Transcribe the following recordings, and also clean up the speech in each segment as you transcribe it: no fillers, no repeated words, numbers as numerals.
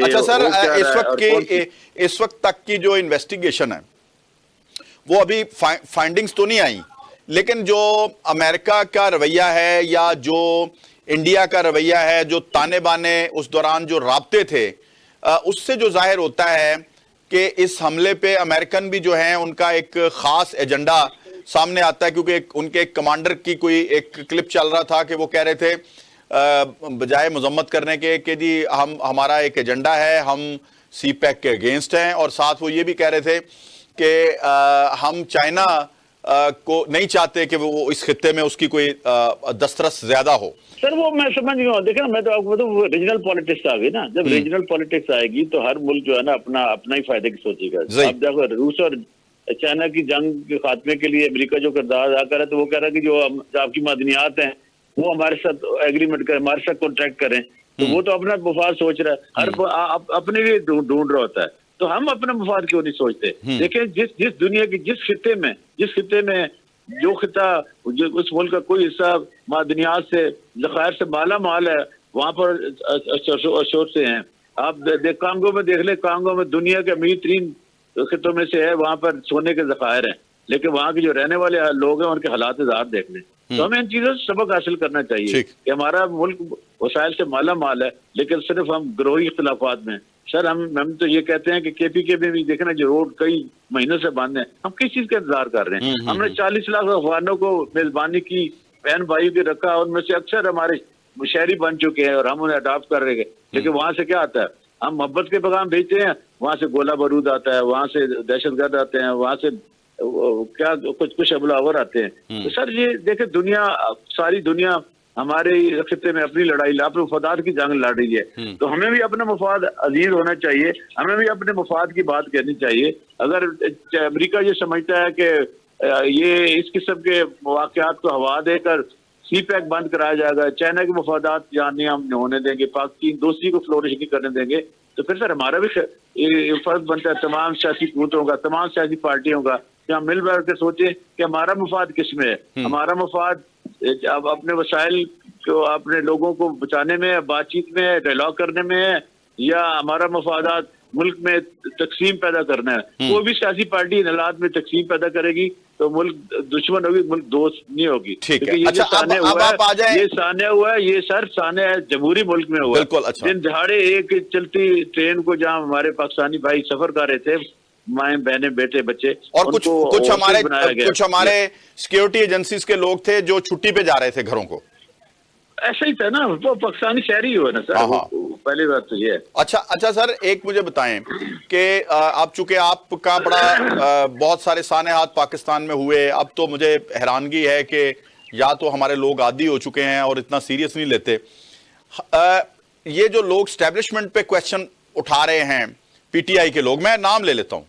اچھا سر، اس وقت تک کی جو انویسٹیگیشن ہے وہ ابھی فائنڈنگز تو نہیں آئی، لیکن جو امریکہ کا رویہ ہے یا جو انڈیا کا رویہ ہے، جو تانے بانے اس دوران جو رابطے تھے، اس سے جو ظاہر ہوتا ہے کہ اس حملے پہ امریکن بھی جو ہیں ان کا ایک خاص ایجنڈا سامنے آتا ہے، کیونکہ ان کے ایک کمانڈر کی کوئی ایک کلپ چل رہا تھا کہ وہ کہہ رہے تھے بجائے مذمت کرنے کے کہ جی ہمارا ایک ایجنڈا ہے، ہم سی پیک کے اگینسٹ ہیں، اور ساتھ وہ یہ بھی کہہ رہے تھے کہ ہم چائنا کو نہیں چاہتے کہ وہ اس خطے میں اس کی کوئی دسترس زیادہ ہو۔ سر وہ میں سمجھ گیا ہوں، دیکھیں نا میں تو آپ کو بتاؤں ریجنل پالیٹکس آ گئی نا، جب ریجنل پالیٹکس آئے گی تو ہر ملک جو ہے نا اپنا ہی فائدے کی سوچے گا۔ اب دیکھو روس اور چائنا کی جنگ کے خاتمے کے لیے امریکہ جو کردار ادا کر رہا ہے تو وہ کہہ رہا ہے کہ جو آپ کی معدنیات ہیں وہ ہمارے ساتھ ایگریمنٹ کریں، ہمارے ساتھ کانٹریکٹ کریں، تو وہ تو اپنا مفاد سوچ رہا ہے، ہر اپنے لیے ڈھونڈ رہا ہوتا ہے، تو ہم اپنا مفاد کیوں نہیں سوچتے؟ دیکھیں جس دنیا کی جس خطے میں جو خطہ اس ملک کا کوئی حصہ معدنیات سے ذخائر سے مالا مال ہے، وہاں پر شور سے ہیں۔ آپ کانگو میں دیکھ لیں، کانگو میں دنیا کے امیر ترین خطوں میں سے ہے، وہاں پر سونے کے ذخائر ہیں، لیکن وہاں کے جو رہنے والے لوگ ہیں ان کے حالات ظاہر دیکھ لیں۔ تو ہمیں ان چیزوں سے سبق حاصل کرنا چاہیے کہ ہمارا ملک وسائل سے مالا مال ہے، لیکن صرف ہم گروہی اختلافات میں۔ سر ہم تو یہ کہتے ہیں کہ کے پی کے میں بھی دیکھنا جو روڈ کئی مہینوں سے بند ہیں، ہم کس چیز کا انتظار کر رہے ہیں؟ ہم نے 40 لاکھ افغانوں کو میزبانی کی، بہن بھائی کے رکھا، ان میں سے اکثر ہمارے شہری بن چکے ہیں اور ہم انہیں اڈاپٹ کر رہے ہیں، لیکن وہاں سے کیا آتا ہے؟ ہم محبت کے پیغام بھیجتے ہیں، وہاں سے گولہ بارود آتا ہے، وہاں سے دہشت گرد آتے ہیں، وہاں سے کیا کچھ حملہ آور آتے ہیں۔ تو سر یہ دیکھیں ساری دنیا ہمارے خطے میں اپنی لڑائی اپنے مفادات کی جنگ لڑ رہی ہے، تو ہمیں بھی اپنا مفاد عزیز ہونا چاہیے، ہمیں بھی اپنے مفاد کی بات کرنی چاہیے۔ اگر امریکہ یہ سمجھتا ہے کہ یہ اس قسم کے واقعات کو ہوا دے کر سی پیک بند کرایا جائے گا، چائنا کے مفادات جاننے ہم ہونے دیں گے، پاکستان دوسری کو فلورش نہیں کرنے دیں گے، تو پھر سر ہمارا بھی فرض بنتا ہے تمام سیاسی قوتوں کا، تمام سیاسی پارٹیوں کا، کہ ہم مل بیٹھ کے سوچیں کہ ہمارا مفاد کس میں ہے۔ ہمارا مفاد اب اپنے وسائل کو اپنے لوگوں کو بچانے میں ہے، بات چیت میں ہے، ڈائلاگ کرنے میں ہے، یا ہمارا مفادات ملک میں تقسیم پیدا کرنا ہے؟ کوئی بھی سیاسی پارٹی ان حالات میں تقسیم پیدا کرے گی تو ملک دشمن ہوگی، ملک دوست نہیں ہوگی۔ یہ سانحہ ہوا ہے، یہ سر سانحہ جمہوری ملک میں ہوا ہے۔ دن دہاڑے ایک چلتی ٹرین کو جہاں ہمارے پاکستانی بھائی سفر کر رہے تھے، مائیں بہنیں بیٹے بچے، اور کچھ ہمارے سیکیورٹی ایجنسیز کے لوگ تھے جو چھٹی پہ جا رہے تھے گھروں کو۔ ایسا ہی تھا نا، وہ پاکستانی شہری ہوا نا سر، پہلی بات تو یہ ہے۔ اچھا سر، ایک مجھے بتائیں کہ اب چونکہ آپ کا بہت سارے سانحات پاکستان میں ہوئے، اب تو مجھے حیرانگی ہے کہ یا تو ہمارے لوگ عادی ہو چکے ہیں اور اتنا سیریس نہیں لیتے، یہ جو لوگ اسٹیبلشمنٹ پہ کویسچن اٹھا رہے ہیں، پی ٹی آئی کے لوگ، میں نام لے لیتا ہوں،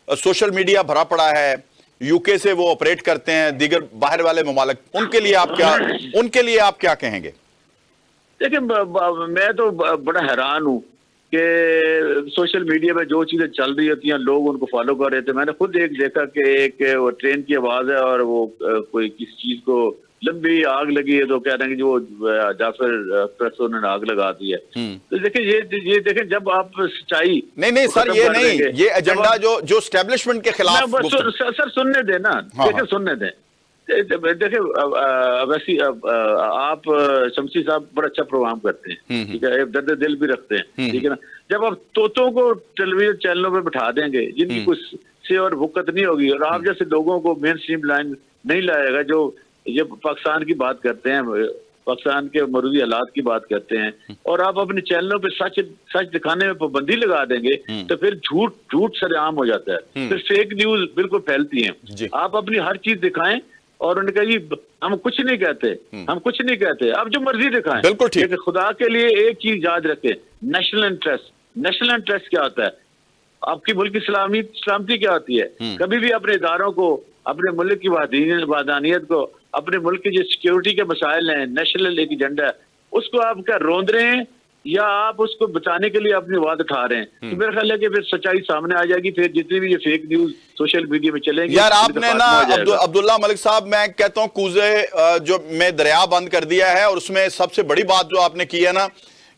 سوشل میڈیا بھرا پڑا ہے، یو کے سے وہ آپریٹ کرتے ہیں، دیگر باہر والے ممالک، ان کے لیے آپ کیا کہیں گے؟ دیکھیں میں تو بڑا حیران ہوں کہ سوشل میڈیا میں جو چیزیں چل رہی ہوتی ہیں لوگ ان کو فالو کر رہے تھے۔ میں نے خود ایک دیکھا کہ ایک وہ ٹرین کی آواز ہے اور وہ کوئی کسی چیز کو لمبی آگ لگی ہے تو کہہ رہے ہیں کہ جو جعفر پریس انہوں نے آگ لگا دی ہے۔ تو دیکھیں یہ دیکھیں جب آپ سچائی نہیں سر، یہ نہیں، یہ ایجنڈا جو اسٹیبلشمنٹ کے خلاف سر سننے دیں نا، دیکھیں سننے دیں۔ دیکھیں ویسی آپ شمسی صاحب بڑا اچھا پروگرام کرتے ہیں، ٹھیک ہے، درد دل بھی رکھتے ہیں، ٹھیک ہے نا۔ جب آپ طوطوں کو ٹیلی ویژن چینلوں پہ بٹھا دیں گے جن کی کچھ سے اور وقت نہیں ہوگی، اور آپ جیسے لوگوں کو مین اسٹریم لائن نہیں لائے گا، جو یہ پاکستان کی بات کرتے ہیں، پاکستان کے موجودی حالات کی بات کرتے ہیں، اور آپ اپنے چینلوں پہ سچ دکھانے میں پابندی لگا دیں گے تو پھر جھوٹ سر عام ہو جاتا ہے، پھر فیک نیوز بالکل پھیلتی ہیں۔ آپ اپنی ہر چیز دکھائیں، اور انہوں نے کہا جی ہم کچھ نہیں کہتے، آپ جو مرضی دکھائیں، لیکن خدا کے لیے ایک چیز یاد رکھیں، نیشنل انٹرسٹ کیا ہوتا ہے، آپ کی ملک کی سلامتی کیا ہوتی ہے۔ کبھی بھی اپنے اداروں کو، اپنے ملک کی وحدانیت کو، اپنے ملک کی جو سیکیورٹی کے مسائل ہیں، نیشنل ایک ایجنڈا ہے، اس کو آپ کیا روند رہے ہیں یا آپ اس کو بچانے کے لیے اپنی آواز اٹھا رہے ہیں؟ تو میرا خیال ہے کہ پھر سچائی سامنے آ جائے گی، پھر جتنی بھی یہ فیک نیوز سوشل میڈیا میں چلیں گی۔ یار آپ نے نا عبداللہ ملک صاحب، میں کہتا ہوں کوزے جو میں دریا بند کر دیا ہے، اور اس میں سب سے بڑی بات جو آپ نے کی ہے نا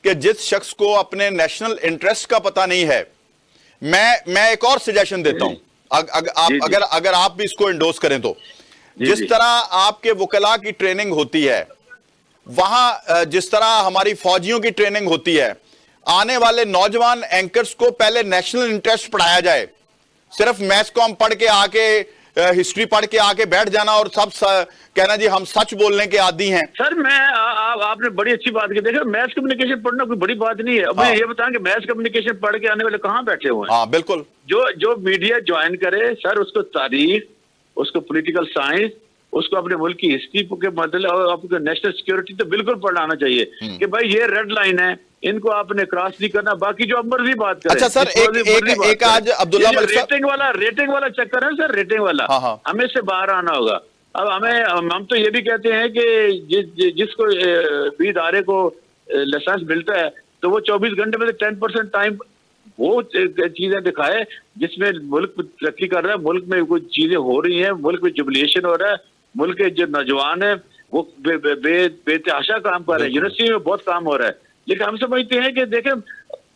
کہ جس شخص کو اپنے نیشنل انٹرسٹ کا پتہ نہیں ہے، میں ایک اور سجیشن دیتا ہوں، اگر آپ بھی اس کو انڈوز کریں تو، جس طرح آپ کے وکلاء کی ٹریننگ ہوتی ہے، وہاں جس طرح ہماری فوجیوں کی ٹریننگ ہوتی ہے، آنے والے نوجوان اینکرز کو پہلے نیشنل انٹرسٹ پڑھایا جائے، صرف میتھ کام پڑھ کے آ کے ہسٹری پڑھ کے آ کے بیٹھ جانا اور سب کہنا جی ہم سچ بولنے کے عادی ہیں۔ سر آپ نے بڑی اچھی بات کی، دیکھیں میتھ کمیونیکیشن پڑھنا کوئی بڑی بات نہیں ہے، مجھے یہ بتائیں کہ میتھ کمیونیکیشن پڑھ کے آنے والے کہاں بیٹھے ہوئے ہیں؟ ہاں بالکل، جو میڈیا جوائن کرے سر، اس کو تاریخ، اس کو پولیٹیکل سائنس، اس کو اپنے ملک کی ہسٹری کے مطلب اور آپ کو نیشنل سیکیورٹی تو بالکل پڑھانا چاہیے کہ بھائی یہ ریڈ لائن ہے، ان کو آپ نے کراس نہیں کرنا، باقی جو اب مرضی بات کریں۔ اچھا سر، ایک آج عبداللہ ملک صاحب ریٹنگ والا چکر ہے سر، ریٹنگ والا ہمیں سے باہر آنا ہوگا۔ اب ہم تو یہ بھی کہتے ہیں کہ جس کو بھی ادارے کو لائسنس ملتا ہے تو وہ 24 گھنٹے میں 10% ٹائم وہ چیزیں دکھائے جس میں ملک ترقی کر رہا ہے، ملک میں کوئی چیزیں ہو رہی ہیں، ملک میں جبلیشن ہو رہا ہے، ملک کے جو نوجوان ہیں وہ بے تحاشا کام کر رہے ہیں، یونیورسٹی میں بہت کام ہو رہا ہے، لیکن ہم سمجھتے ہیں کہ دیکھیں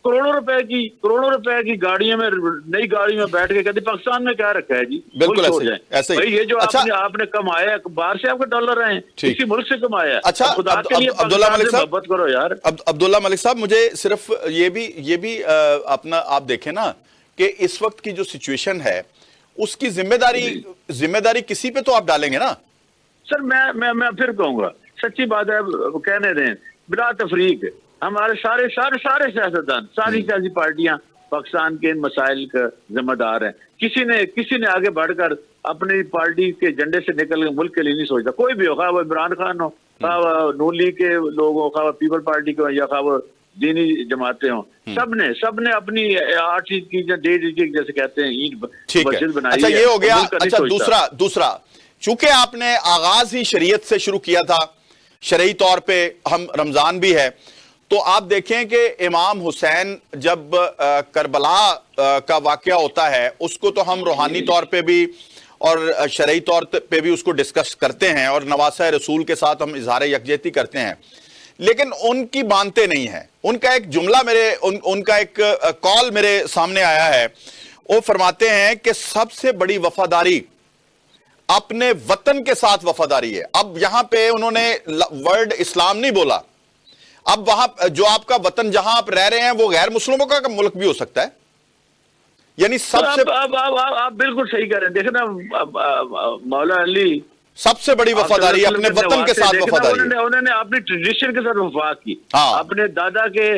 کروڑوں روپے کی گاڑیوں میں، نئی گاڑی میں بیٹھ کے کہتے پاکستان میں کیا رکھا ہے جی؟ بالکل ایسے ہی یہ جو آپ نے کمایا ہے باہر سے، آپ کے ڈالر آئے ہیں، کسی ملک سے کمایا ہے۔ اچھا عبداللہ ملک صاحب، محبت کرو یار۔ عبداللہ ملک صاحب، مجھے صرف یہ بھی اپنا آپ دیکھیں نا کہ اس وقت کی جو سچویشن ہے اس کی ذمہ داری کسی پہ تو آپ ڈالیں گے نا؟ سر میں پھر کہوں گا، سچی بات ہے، کہنے دیں بلا تفریق ہمارے سارے سیاستدان، ساری سیاسی پارٹیاں پاکستان کے ان مسائل کا ذمہ دار ہیں۔ کسی نے آگے بڑھ کر اپنی پارٹی کے جھنڈے سے نکل کے ملک کے لیے نہیں سوچتا، کوئی بھی ہو، خواہ وہ عمران خان ہو، خواہ وہ نون لیگ کے لوگ ہو، خواہ وہ پیپل پارٹی کے ہو، یا خواہ وہ دینی جماعتیں ہوں، سب نے اپنی 8 چیز کی جیسے کہتے ہیں اینٹ مسجد بنائی ہے۔ اچھا یہ ہو گیا۔ اچھا دوسرا چونکہ آپ نے آغاز ہی شریعت سے شروع کیا تھا، شرعی طور پہ ہم رمضان بھی ہے، تو آپ دیکھیں کہ امام حسین جب کربلا کا واقعہ ہوتا ہے اس کو تو ہم روحانی طور پہ بھی اور شرعی طور پہ بھی اس کو ڈسکس کرتے ہیں اور نواسہ رسول کے ساتھ ہم اظہار یکجہتی کرتے ہیں، لیکن ان کی مانتے نہیں ہیں۔ ان کا ایک جملہ ان کا ایک کال میرے سامنے آیا ہے، وہ فرماتے ہیں کہ سب سے بڑی وفاداری اپنے وطن کے ساتھ وفاداری ہے۔ اب یہاں پہ انہوں نے ورڈ اسلام نہیں بولا، اب وہاں جو آپ کا وطن جہاں آپ رہ رہے ہیں وہ غیر مسلموں کا ملک بھی ہو سکتا ہے، یعنی سب سے آپ بالکل صحیح کہہ رہے ہیں۔ دیکھیں نا مولا علی سب سے بڑی وفاداری اپنے وطن کے ساتھ وفاداری ہے۔ انہوں نے اپنی ٹریڈیشن کے ساتھ وفا کی، اپنے دادا کے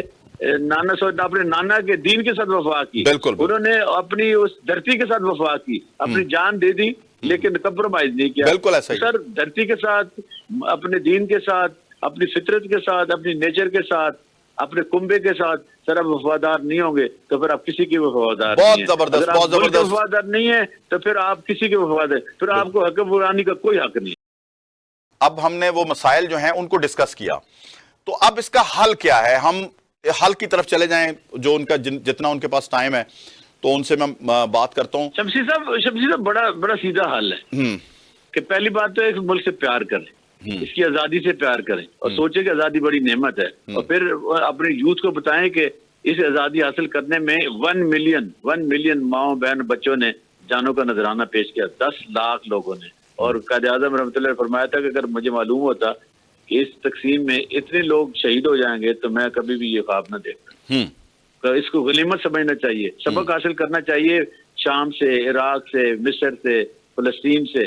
اپنے نانا کے دین کے ساتھ وفا کی، انہوں نے اپنی اس دھرتی کے ساتھ وفا کی، اپنی جان دے دی لیکن کمپرومائز نہیں کیا۔ بالکل ایسا ہی سر، دھرتی کے ساتھ، اپنے دین کے ساتھ، اپنی فطرت کے ساتھ، اپنی نیچر کے ساتھ، اپنے کنبے کے ساتھ سر آپ وفادار نہیں ہوں گے تو پھر آپ کسی کی وفادار نہیں ہیں۔ زبردست، بہت زبردست۔ وفادار نہیں ہے تو پھر آپ کسی کے وفادار، پھر آپ کو حکمرانی کا کوئی حق نہیں۔ اب ہم نے وہ مسائل جو ہیں ان کو ڈسکس کیا، تو اب اس کا حل کیا ہے؟ ہم حل کی طرف چلے جائیں، جو ان کا جتنا ان کے پاس ٹائم ہے تو ان سے میں بات کرتا ہوں۔ شمسی صاحب بڑا سیدھا حل ہے کہ پہلی بات تو ایک ملک سے پیار کریں، اس کی آزادی سے پیار کریں اور سوچیں کہ آزادی بڑی نعمت ہے، اور پھر اپنے یوتھ کو بتائیں کہ اس آزادی حاصل کرنے میں 1 ملین ماؤں بہن بچوں نے جانوں کا نذرانہ پیش کیا، 10 لاکھ لوگوں نے، اور قائد اعظم رحمۃ اللہ نے فرمایا تھا کہ اگر مجھے معلوم ہوتا کہ اس تقسیم میں اتنے لوگ شہید ہو جائیں گے تو میں کبھی بھی یہ خواب نہ دیکھتا۔ تو اس کو غنیمت سمجھنا چاہیے، سبق حاصل کرنا چاہیے شام سے، عراق سے، مصر سے، فلسطین سے،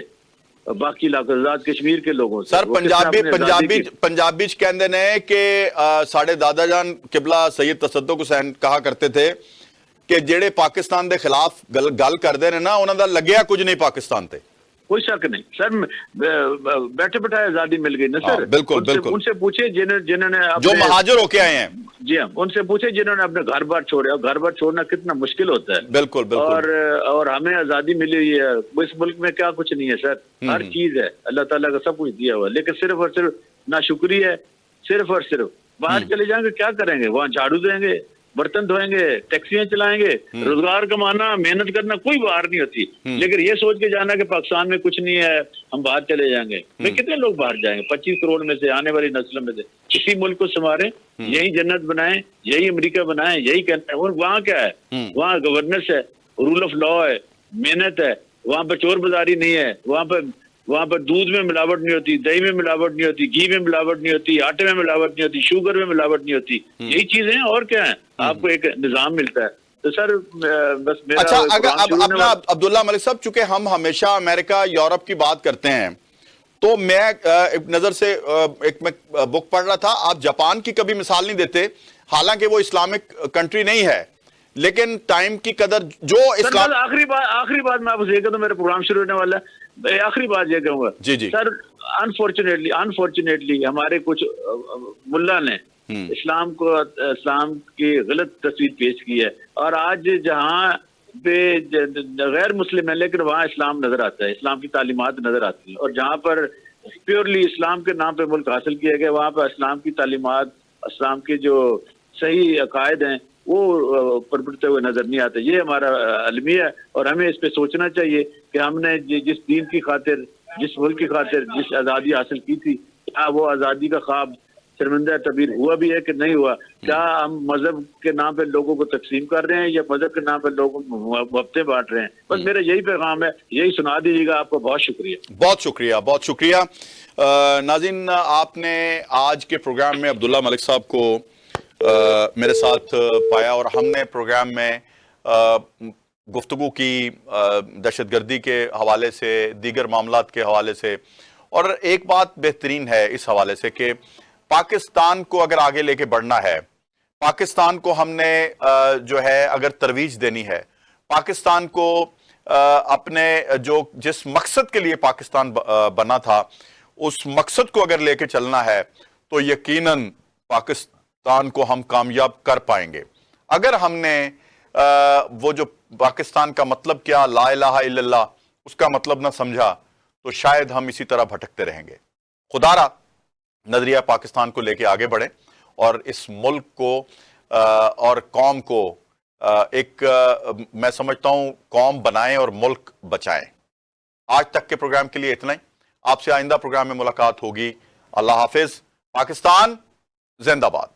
باقی علاقوں آزاد کشمیر کے لوگوں سے۔ سر پنجابی کہندے نے کہ ساڑھے دادا جان قبلہ سید تصدق حسین کہا کرتے تھے کہ جڑے پاکستان دے خلاف گل کردے نے نا انہاں دا لگیا کچھ نہیں پاکستان تے۔ کوئی شک نہیں سر، بیٹھے بیٹھائے آزادی مل گئی نا سر۔ بالکل بالکل، ان سے پوچھے جنہوں نے جو مہاجر ہو کے آئے ہیں، جی ہاں، ان سے پوچھے جنہوں نے اپنے گھر بار چھوڑے، اور گھر بار چھوڑنا کتنا مشکل ہوتا ہے۔ بالکل بالکل، اور ہمیں آزادی ملی ہوئی ہے، اس ملک میں کیا کچھ نہیں ہے سر، ہر چیز ہے، اللہ تعالیٰ کا سب کچھ دیا ہوا ہے، لیکن صرف اور صرف ناشکری ہے، صرف اور صرف باہر چلے جائیں گے کیا کریں گے؟ وہاں جھاڑو دیں گے، برتن دھوئیں گے, ٹیکسیاں چلائیں گے, روزگار کمانا, محنت کرنا, کوئی باہر نہیں ہوتی. لیکن یہ سوچ کے جانا کہ پاکستان میں کچھ نہیں ہے, ہم باہر چلے جائیں گے. کتنے لوگ باہر جائیں گے؟ 25 کروڑ میں سے, آنے والی نسلوں میں سے. اسی ملک کو سنواریں, یہی جنت بنائیں, یہی امریکہ بنائیں, یہی کہنا ہے. وہاں کیا ہے؟ وہاں گورننس ہے, رول آف لا ہے, محنت ہے, وہاں پہ چور بازاری نہیں ہے, وہاں پر دودھ میں ملاوٹ نہیں ہوتی, دہی میں ملاوٹ نہیں ہوتی, گھی میں ملاوٹ نہیں ہوتی, آٹے میں ملاوٹ نہیں ہوتی, شوگر میں ملاوٹ نہیں ہوتی. یہی چیزیں ہیں, اور کیا ہے؟ آپ کو ایک نظام ملتا ہے. تو سر بس میرا اچھا, اگر اپنا عبداللہ ملک صاحب, چونکہ ہم ہمیشہ امریکہ یورپ کی بات کرتے ہیں, تو میں ایک نظر سے ایک میں بک پڑھ رہا تھا, آپ جاپان کی کبھی مثال نہیں دیتے, حالانکہ وہ اسلامک کنٹری نہیں ہے, لیکن ٹائم کی قدر جو اسلام. آخری بات میں آپ سے یہ کہوں, میرا پروگرام شروع ہونے والا ہے, آخری بات یہ کہوں گا. جی سر انفارچونیٹلی ہمارے کچھ ملا نے اسلام کی غلط تصویر پیش کی ہے, اور آج جہاں پہ غیر مسلم ہے لیکن وہاں اسلام نظر آتا ہے, اسلام کی تعلیمات نظر آتی ہیں, اور جہاں پر پیورلی اسلام کے نام پہ ملک حاصل کیا گیا, وہاں پہ اسلام کی تعلیمات, اسلام کے جو صحیح عقائد ہیں وہ پرپٹتے ہوئے نظر نہیں آتے. یہ ہمارا المیہ ہے, اور ہمیں اس پہ سوچنا چاہیے کہ ہم نے جس دین کی خاطر, جس ملک کی خاطر جس آزادی حاصل کی تھی, کیا وہ آزادی کا خواب شرمندہ تعبیر ہوا بھی ہے کہ نہیں ہوا؟ کیا ہم مذہب کے نام پہ لوگوں کو تقسیم کر رہے ہیں, یا مذہب کے نام پہ لوگوں کو ہفتے بانٹ رہے ہیں؟ بس میرا یہی پیغام ہے, یہی سنا دیجیے گا. آپ کو بہت شکریہ. بہت شکریہ, بہت شکریہ. ناظرین, آپ نے آج کے پروگرام میں عبداللہ ملک صاحب کو میرے ساتھ پایا, اور ہم نے پروگرام میں گفتگو کی دہشت گردی کے حوالے سے, دیگر معاملات کے حوالے سے, اور ایک بات بہترین ہے اس حوالے سے کہ پاکستان کو اگر آگے لے کے بڑھنا ہے, پاکستان کو ہم نے جو ہے اگر ترویج دینی ہے, پاکستان کو اپنے جس مقصد کے لیے پاکستان بنا تھا اس مقصد کو اگر لے کے چلنا ہے, تو یقیناً پاکستان کو ہم کامیاب کر پائیں گے. اگر ہم نے وہ جو پاکستان کا مطلب کیا, لا الہ الا اللہ, اس کا مطلب نہ سمجھا, تو شاید ہم اسی طرح بھٹکتے رہیں گے. خدارا نظریہ پاکستان کو لے کے آگے بڑھیں, اور اس ملک کو اور قوم کو ایک میں سمجھتا ہوں قوم بنائیں اور ملک بچائیں. آج تک کے پروگرام کے لیے اتنا ہی. آپ سے آئندہ پروگرام میں ملاقات ہوگی. اللہ حافظ. پاکستان زندہ باد.